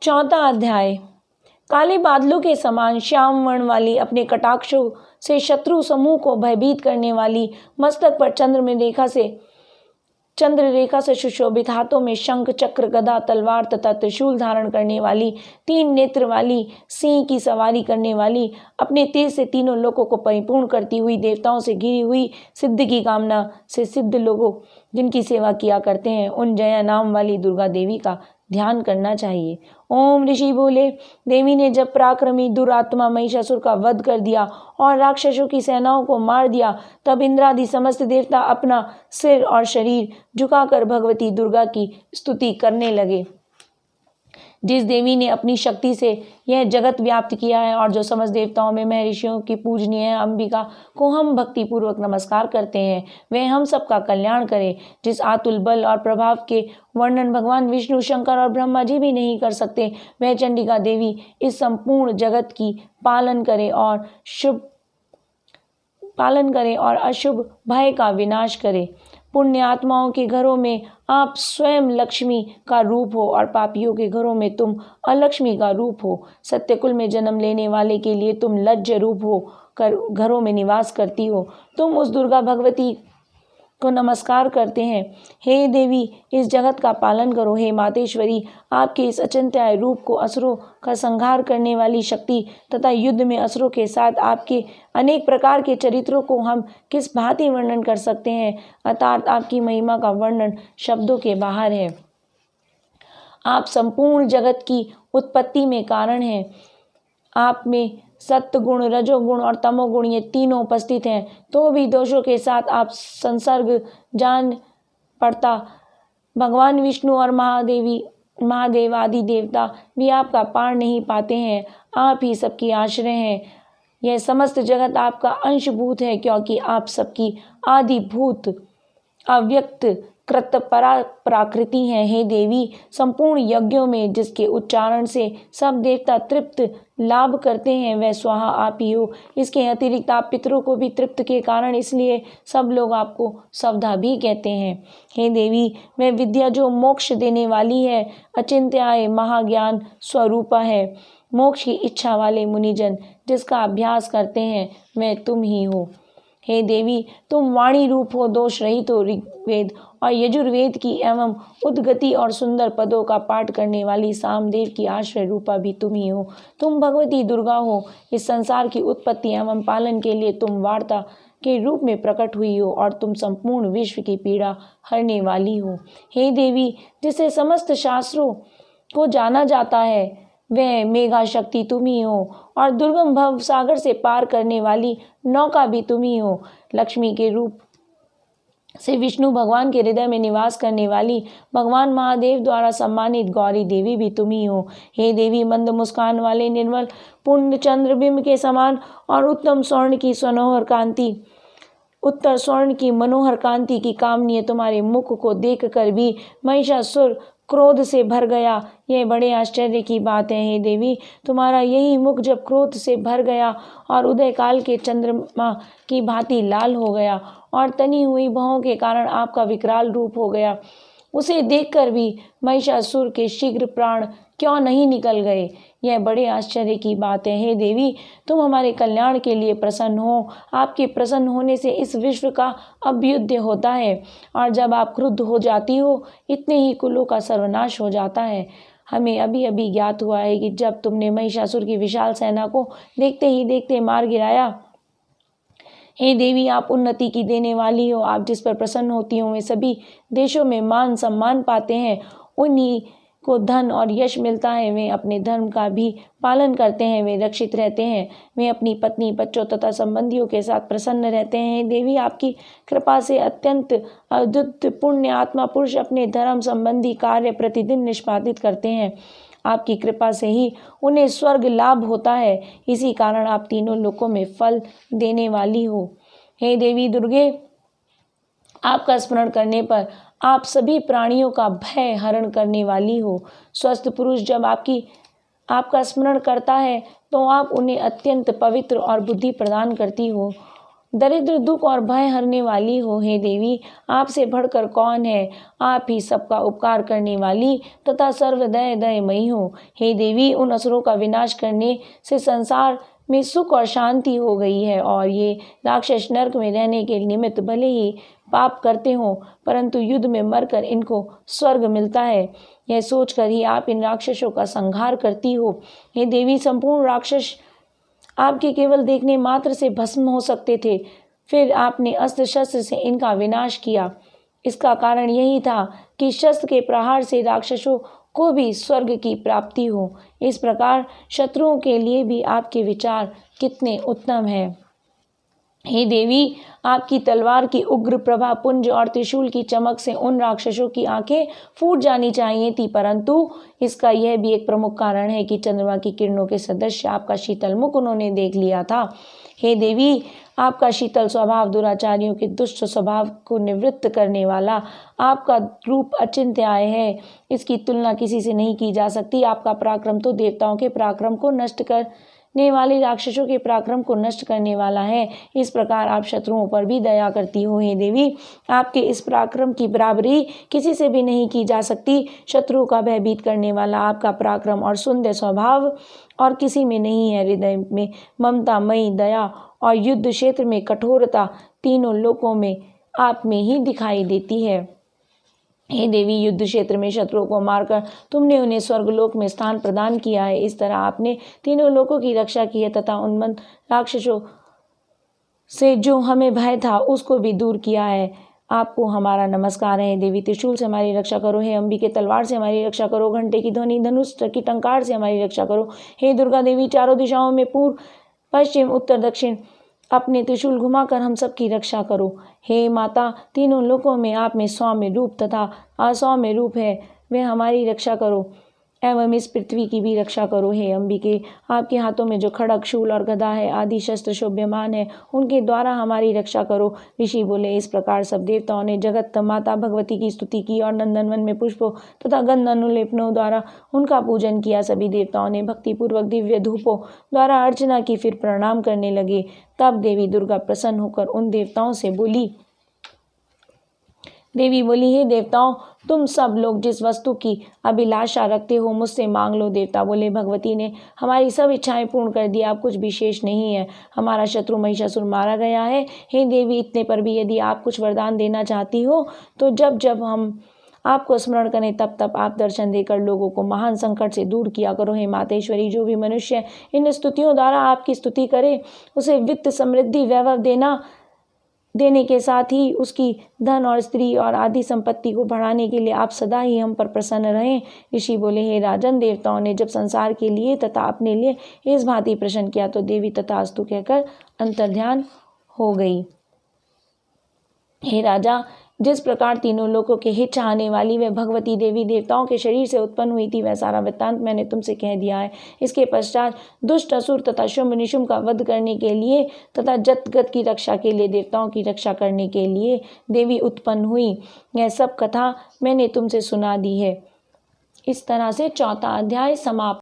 चौथा अध्याय। काले बादलों के समान श्याम वर्ण वाली, अपने कटाक्षों से शत्रु समूह को भयभीत करने वाली, मस्तक पर चंद्र रेखा से सुशोभित, हाथों में शंख चक्र गदा तलवार तथा त्रिशूल धारण करने वाली, 3 नेत्र वाली, सिंह की सवारी करने वाली, अपने तेज से तीनों लोगों को परिपूर्ण करती हुई, देवताओं से घिरी हुई, सिद्ध की कामना से सिद्ध लोगों जिनकी सेवा किया करते हैं, उन जया नाम वाली दुर्गा देवी का ध्यान करना चाहिए। ओम ऋषि बोले, देवी ने जब पराक्रमी दुरात्मा महिषासुर का वध कर दिया और राक्षसों की सेनाओं को मार दिया, तब इंद्रादि समस्त देवता अपना सिर और शरीर झुकाकर भगवती दुर्गा की स्तुति करने लगे। जिस देवी ने अपनी शक्ति से यह जगत व्याप्त किया है और जो समस्त देवताओं में महर्षियों की पूजनीय है, अंबिका को हम भक्ति पूर्वक नमस्कार करते हैं, वह हम सबका कल्याण करे। जिस आतुल बल और प्रभाव के वर्णन भगवान विष्णु, शंकर और ब्रह्मा जी भी नहीं कर सकते, वह चंडिका देवी इस संपूर्ण जगत की पालन करे और अशुभ भय का विनाश करे। पुण्य आत्माओं के घरों में आप स्वयं लक्ष्मी का रूप हो और पापियों के घरों में तुम अलक्ष्मी का रूप हो। सत्यकुल में जन्म लेने वाले के लिए तुम लज्ज रूप हो कर घरों में निवास करती हो। तुम उस दुर्गा भगवती को नमस्कार करते हैं। हे देवी, इस जगत का पालन करो। हे मातेश्वरी, आपके इस अचिंत्य रूप को, असुरों का संहार करने वाली शक्ति तथा युद्ध में असुरों के साथ आपके अनेक प्रकार के चरित्रों को हम किस भांति वर्णन कर सकते हैं। अर्थात आपकी महिमा का वर्णन शब्दों के बाहर है। आप संपूर्ण जगत की उत्पत्ति में कारण हैं। आप में सत्य गुण, रजोगुण और तमोगुण, ये तीनों उपस्थित हैं, तो भी दोषों के साथ आप संसर्ग जान पड़ता। भगवान विष्णु और महादेव आदि देवता भी आपका पार नहीं पाते हैं। आप ही सबकी आश्रय हैं। यह समस्त जगत आपका अंशभूत है, क्योंकि आप सबकी आदिभूत अव्यक्त कृत प्राकृति हैं। हे देवी, संपूर्ण यज्ञों में जिसके उच्चारण से सब देवता तृप्त लाभ करते हैं, वह स्वाहा आप ही हो। इसके अतिरिक्त आप पितरों को भी तृप्त के कारण, इसलिए सब लोग आपको सवधा भी कहते हैं। हे देवी, वह विद्या जो मोक्ष देने वाली है, अचिंत्य महाज्ञान स्वरूपा है। मोक्ष की इच्छा वाले मुनिजन जिसका अभ्यास करते हैं, वह तुम ही हो। हे देवी, तुम वाणी रूप हो, दोष रहित हो। ऋग्वेद और यजुर्वेद की एवं उद्गति और सुंदर पदों का पाठ करने वाली सामदेव की आश्रय रूपा भी तुम ही हो। तुम भगवती दुर्गा हो। इस संसार की उत्पत्ति एवं पालन के लिए तुम वार्ता के रूप में प्रकट हुई हो और तुम संपूर्ण विश्व की पीड़ा हरने वाली हो। हे देवी, जिसे समस्त शास्त्रों को जाना जाता है, वह मेघा शक्ति तुम ही हो और दुर्गम भव सागर से पार करने वाली नौका भी तुम ही हो। लक्ष्मी के रूप से विष्णु भगवान के हृदय में निवास करने वाली, भगवान महादेव द्वारा सम्मानित गौरी देवी भी तुम ही हो। हे देवी, मंद मुस्कान वाले, निर्मल पूर्ण चंद्रबिंब के समान और उत्तर स्वर्ण की मनोहर कांति की कामनीय तुम्हारे मुख को देखकर भी महिषासुर क्रोध से भर गया। यह बड़े आश्चर्य की बात है। हे देवी, तुम्हारा यही मुख जब क्रोध से भर गया और उदय काल के चंद्रमा की भांति लाल हो गया और तनी हुई भौं के कारण आपका विकराल रूप हो गया, उसे देखकर भी महिषासुर के शीघ्र प्राण क्यों नहीं निकल गए? यह बड़े आश्चर्य की बात है। हे देवी, तुम हमारे कल्याण के लिए प्रसन्न हो। आपके प्रसन्न होने से इस विश्व का अभ्युदय होता है और जब आप क्रुद्ध हो जाती हो, इतने ही कुलों का सर्वनाश हो जाता है। हमें अभी अभी ज्ञात हुआ है कि जब तुमने महिषासुर की विशाल सेना को देखते ही देखते मार गिराया। हे देवी, आप उन्नति की देने वाली हो। आप जिस पर प्रसन्न होती हो, वे सभी देशों में मान सम्मान पाते हैं। उन्हीं को धन और यश मिलता है। वे अपने धर्म का भी पालन करते हैं। वे रक्षित रहते हैं। वे अपनी पत्नी, बच्चों तथा संबंधियों के साथ प्रसन्न रहते हैं। देवी, आपकी कृपा से अत्यंत अद्भुत पुण्य आत्मा पुरुष अपने धर्म संबंधी कार्य प्रतिदिन निष्पादित करते हैं। आपकी कृपा से ही उन्हें स्वर्ग लाभ होता है। इसी कारण आप तीनों लोकों में फल देने वाली हो। हे देवी दुर्गे, आपका स्मरण करने पर आप सभी प्राणियों का भय हरण करने वाली हो। स्वस्थ पुरुष जब आपका स्मरण करता है, तो आप उन्हें अत्यंत पवित्र और बुद्धि प्रदान करती हो। दरिद्र, दुख और भय हरने वाली हो। हे देवी, आपसे बढ़कर कौन है? आप ही सबका उपकार करने वाली तथा सर्वदय दयमयी हो। हे देवी, उन असुरों का विनाश करने से संसार में सुख और शांति हो गई है और ये राक्षस नरक में रहने के निमित्त भले ही पाप करते हों, परंतु युद्ध में मरकर इनको स्वर्ग मिलता है। यह सोचकर ही आप इन राक्षसों का संहार करती हो। हे देवी, संपूर्ण राक्षस आपके केवल देखने मात्र से भस्म हो सकते थे, फिर आपने अस्त्र शस्त्र से इनका विनाश किया। इसका कारण यही था कि शस्त्र के प्रहार से राक्षसों को भी स्वर्ग की प्राप्ति हो। इस प्रकार शत्रुओं के लिए भी आपके विचार कितने उत्तम हैं। हे देवी, आपकी तलवार की उग्र प्रभा पुंज और त्रिशूल की चमक से उन राक्षसों की आंखें फूट जानी चाहिए थी, परंतु इसका यह भी एक प्रमुख कारण है कि चंद्रमा की किरणों के सदृश आपका शीतल मुख उन्होंने देख लिया था। हे देवी, आपका शीतल स्वभाव दुराचारियों के दुष्ट स्वभाव को निवृत्त करने वाला आपका रूप अचिंत्य है। इसकी तुलना किसी से नहीं की जा सकती। आपका पराक्रम तो देवताओं के पराक्रम को नष्ट करने वाले राक्षसों के पराक्रम को नष्ट करने वाला है। इस प्रकार आप शत्रुओं पर भी दया करती हो। हे देवी, आपके इस पराक्रम की बराबरी किसी से भी नहीं की जा सकती। शत्रुओं का भयभीत करने वाला आपका पराक्रम और सुंदर स्वभाव और किसी में नहीं है। हृदय में ममता, मई दया और युद्ध क्षेत्र में कठोरता तीनों लोकों में आप में ही दिखाई देती है। हे देवी, युद्ध क्षेत्र में शत्रुओं को मारकर तुमने उन्हें स्वर्गलोक में स्थान प्रदान किया है। इस तरह आपने तीनों लोकों की रक्षा की है तथा उन्मत्त राक्षसों से जो हमें भय था उसको भी दूर किया है। आपको हमारा नमस्कार है। देवी, त्रिशूल से हमारी रक्षा करो। हे अंबिके, तलवार से हमारी रक्षा करो। घंटे की ध्वनि, धनुष की टंकार से हमारी रक्षा करो। हे दुर्गा देवी, चारों दिशाओं में पूर्व, पश्चिम, उत्तर, दक्षिण अपने त्रिशूल घुमाकर हम सब की रक्षा करो। हे माता, तीनों लोकों में आप में सौम्य रूप तथा असौम्य रूप है, वे हमारी रक्षा करो एवं इस पृथ्वी की भी रक्षा करो। हे अंबिके, आपके हाथों में जो खड़ग, शूल और गदा है आदि शस्त्र शोभ्यमान है, उनके द्वारा हमारी रक्षा करो। ऋषि बोले। इस प्रकार सब देवताओं ने जगत माता भगवती की स्तुति की और नंदनवन में पुष्पों तथा गंध अनुलेपनों द्वारा उनका पूजन किया। सभी देवताओं ने भक्तिपूर्वक दिव्य धूपों द्वारा अर्चना की, फिर प्रणाम करने लगे। तब देवी दुर्गा प्रसन्न होकर उन देवताओं से बोली। देवी बोली, हे देवताओं, तुम सब लोग जिस वस्तु की अभिलाषा रखते हो मुझसे मांग लो। देवता बोले, भगवती ने हमारी सब इच्छाएं पूर्ण कर दी, अब कुछ विशेष नहीं है। हमारा शत्रु महिषासुर मारा गया है। हे देवी, इतने पर भी यदि आप कुछ वरदान देना चाहती हो तो जब जब हम आपको स्मरण करें तब तब आप दर्शन देकर लोगों को महान संकट से दूर किया करो। हे मातेश्वरी, जो भी मनुष्य इन स्तुतियों द्वारा आपकी स्तुति करे उसे वित्त, समृद्धि, वैभव देने के साथ ही उसकी धन और स्त्री और आदि संपत्ति को बढ़ाने के लिए आप सदा ही हम पर प्रसन्न रहें। ऋषि बोले, हे राजन, देवताओं ने जब संसार के लिए तथा अपने लिए इस भांति प्रश्न किया तो देवी तथास्तु कहकर अंतर्ध्यान हो गई। हे राजा, जिस प्रकार तीनों लोकों के हित चाहने वाली वह भगवती देवी देवताओं के शरीर से उत्पन्न हुई थी, वह सारा वृत्तांत मैंने तुमसे कह दिया है। इसके पश्चात दुष्ट असुर तथा शुंभ निशुंभ का वध करने के लिए तथा जगत की रक्षा के लिए, देवताओं की रक्षा करने के लिए देवी उत्पन्न हुई। यह सब कथा मैंने तुमसे सुना दी है। इस तरह से 4वां अध्याय समाप्त।